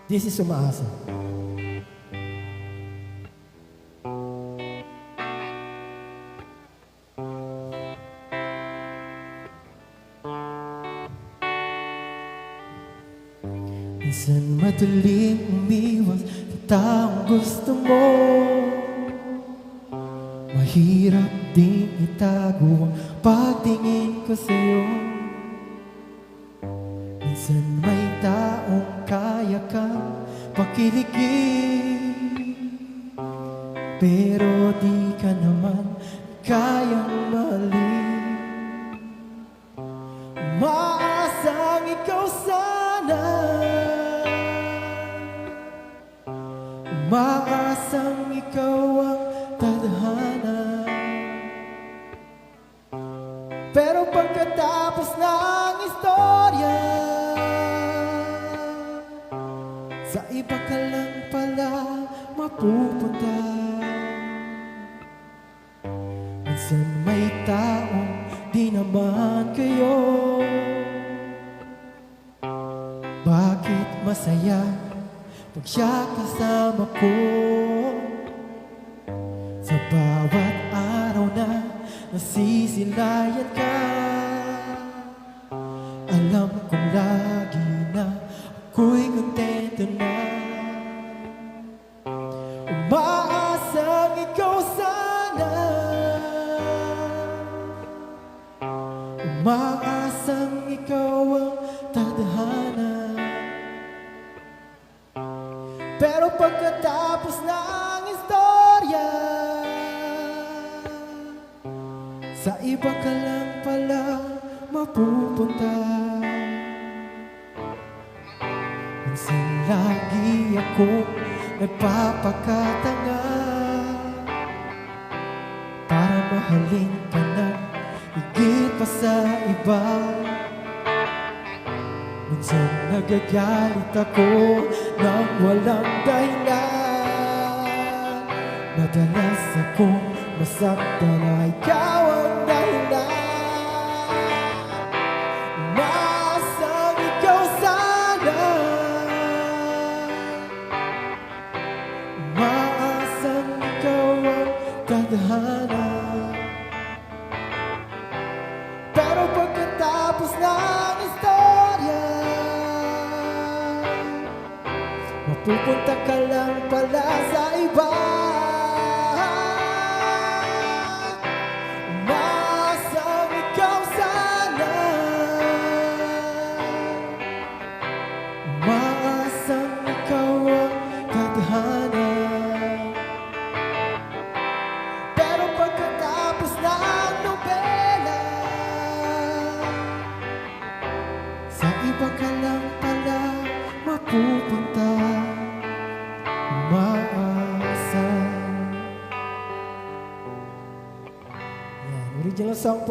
This is Umaasa. Minsan madaling umiwas sa taong gusto mo. Mahirap ding itago ang pagtingin ko sa'yo. Minsan may taong kaya kang pakiligin, pero di ka naman kayang mahalin. Umaasang ikaw sana, umaasang ikaw ang tadhana. Pero pagkatapos ng istorya, sa iba ka lang pala mapupunta. Minsan may taong di naman kayo. Bakit masaya pag siya kasama ko? Sa bawat araw na nasisilayan ka, alam kong lagi na ako'y kontento na. Umaasang ikaw sana, umaasang ikaw ang tadhana. Pero pagkatapos ng istorya, sa iba ka lang pala mapupunta. Minsan lagi akong nagpapakatanga para mahalin ka na higit pa sa iba. Minsan nagagalit ako nang walang dahilan. Madalas akong masaktan na ikaw ang dahilan. Umaasang ikaw sana, umaasang ikaw ang tadhana. Pero pagkatapos ng istorya, mapupunta ka lang pala sa iba. Umaasang ikaw sana, umaasang ikaw ang tadhana. Pero pagkatapos ng nobela, sa iba ka lang pala mapupunta. Umaasa. Yan, original song po.